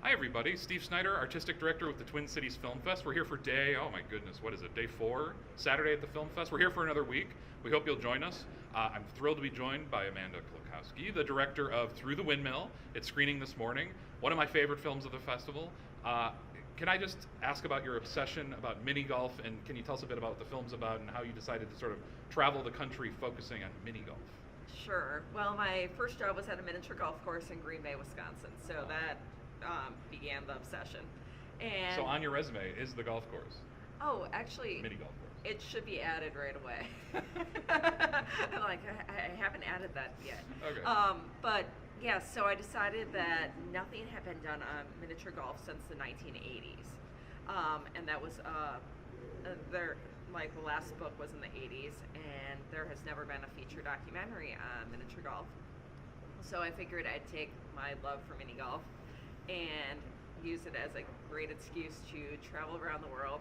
Hi, everybody. Steve Snyder, Artistic Director with the Twin Cities Film Fest. We're here for oh my goodness, what is it, day 4? Saturday at the Film Fest. We're here for another week. We hope you'll join us. I'm thrilled to be joined by Amanda Klokowski, the director of Through the Windmill. It's screening this morning. One of my favorite films of the festival. Can I just ask about your obsession about mini golf, and can you tell us a bit about what the film's about and how you decided to sort of travel the country focusing on mini golf? Sure. Well, my first job was at a miniature golf course in Green Bay, Wisconsin, so that began the obsession. And So on your resume is the golf course, oh, actually, mini golf course. it should be added right away. I'm like, I haven't added that yet. Okay. But yeah, so I decided that nothing had been done on miniature golf since the 1980s, and that was there. Like the last book was in the 80s, and there has never been a feature documentary on miniature golf. So I figured I'd take my love for mini golf and use it as a great excuse to travel around the world,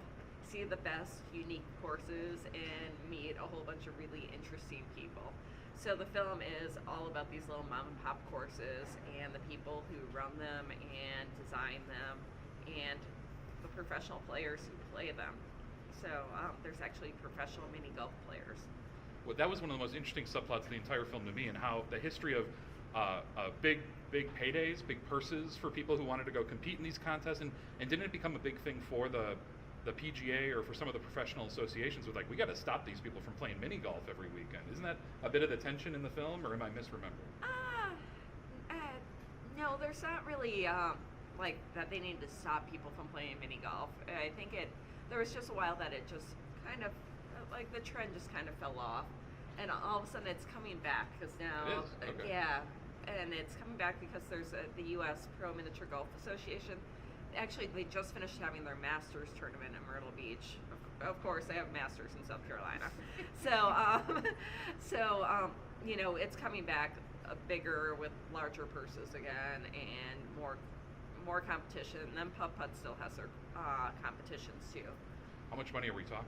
see the best unique courses, and meet a whole bunch of really interesting people. So the film is all about these little mom and pop courses and the people who run them and design them and the professional players who play them. So there's actually professional mini golf players. Well, that was one of the most interesting subplots of the entire film to me, and how the history of big paydays, big purses for people who wanted to go compete in these contests, and didn't it become a big thing for the PGA or for some of the professional associations with like, we got to stop these people from playing mini golf every weekend? Isn't that a bit of the tension in the film, or am I misremembering? No, there's not really like that they need to stop people from playing mini golf. I think there was just a while that it just kind of, like the trend just kind of fell off. And all of a sudden it's coming back because now, It is? Okay. yeah, and it's coming back because there's the U.S. Pro Miniature Golf Association. Actually, they just finished having their Masters tournament in Myrtle Beach. Of course, they have Masters in South Carolina. You know, it's coming back bigger with larger purses again and more competition. And then Putt Putt still has their competitions too. How much money are we talking?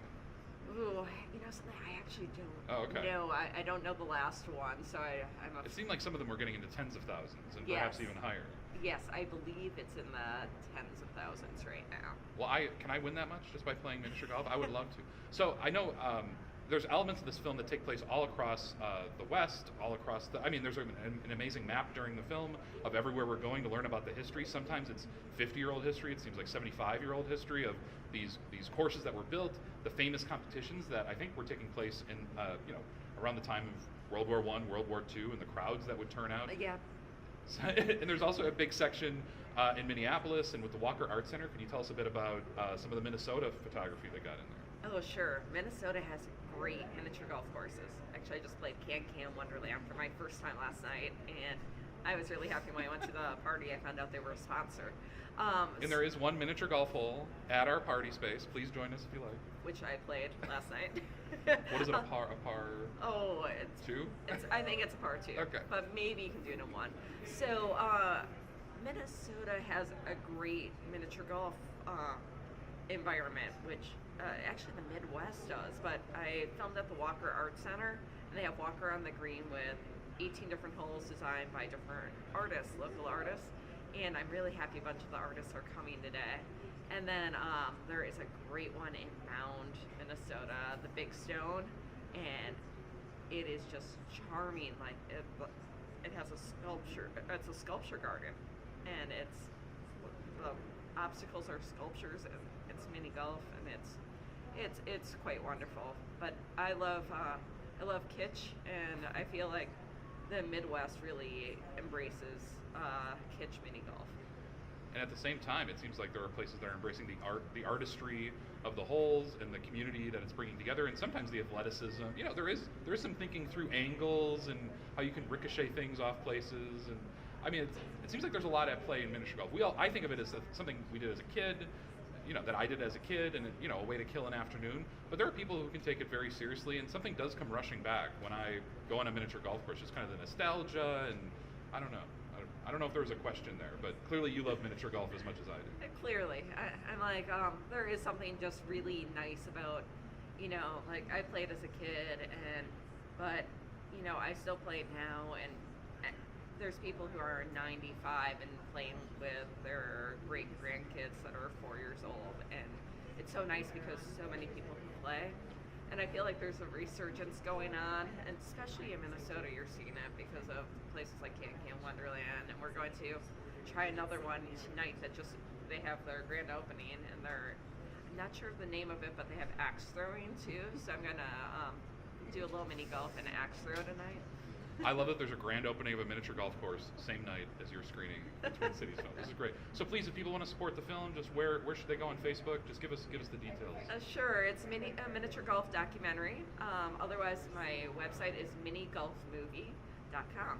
Ooh, you know something, I actually don't Oh, okay. know. I don't know the last one, so I'm It seemed like some of them were getting into tens of thousands and Yes. perhaps even higher. Yes, I believe it's in the tens of thousands right now. Well, can I win that much just by playing miniature golf? I would love to. So I know there's elements of this film that take place all across the West, all across I mean, there's an amazing map during the film of everywhere we're going to learn about the history. Sometimes it's 50-year-old history. It seems like 75-year-old history of these courses that were built, the famous competitions that I think were taking place in around the time of World War I, World War II, and the crowds that would turn out. Yeah. And there's also a big section in Minneapolis and with the Walker Art Center. Can you tell us a bit about some of the Minnesota photography that got in there? Oh, sure. Minnesota has great miniature golf courses. Actually, I just played Can Wonderland for my first time last night, and I was really happy when I went to the party. I found out they were a sponsor. And there is one miniature golf hole at our party space. Please join us if you like. Which I played last night. What is it, a par? Oh, it's Two? I think it's a par 2. Okay. But maybe you can do it in 1. So Minnesota has a great miniature golf environment, which actually the Midwest does. But I filmed at the Walker Art Center, and they have Walker on the Green with 18 different holes designed by different artists, local artists. And I'm really happy a bunch of the artists are coming today. And then there is a great one in Mound, Minnesota, the Big Stone, and it is just charming. Like it has a sculpture. It's a sculpture garden, and the obstacles are sculptures, and it's mini golf, and it's quite wonderful. But I love kitsch, and I feel like the Midwest really embraces kitsch mini golf. And at the same time, it seems like there are places that are embracing the artistry of the holes and the community that it's bringing together, and sometimes the athleticism. You know, there is some thinking through angles and how you can ricochet things off places. And I mean, it seems like there's a lot at play in miniature golf. I think of it as something we did as a kid, that I did as a kid, and a way to kill an afternoon. But there are people who can take it very seriously, and something does come rushing back when I go on a miniature golf course. Just kind of the nostalgia, and I don't know. I don't know if there was a question there, but clearly you love miniature golf as much as I do. Clearly, I'm like, there is something just really nice about, like I played as a kid, but I still play now, and there's people who are 95 and playing with their so nice because so many people can play. And I feel like there's a resurgence going on, and especially in Minnesota, you're seeing it because of places like Can Wonderland, and we're going to try another one tonight that just, they have their grand opening, and I'm not sure of the name of it, but they have axe throwing too, so I'm gonna do a little mini golf and axe throw tonight. I love that there's a grand opening of a miniature golf course same night as your screening at Twin Cities Film. This is great. So please, if people want to support the film, just where should they go on Facebook? Just give us the details. Sure, it's a miniature golf documentary. Otherwise, my website is minigolfmovie.com.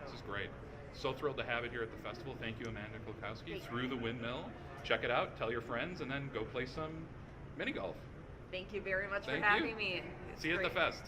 This is great. So thrilled to have it here at the festival. Thank you, Amanda Klukowski. Thank Through the Windmill. Check it out. Tell your friends, and then go play some mini golf. Thank you very much Thank for having you. me. See you at the fest.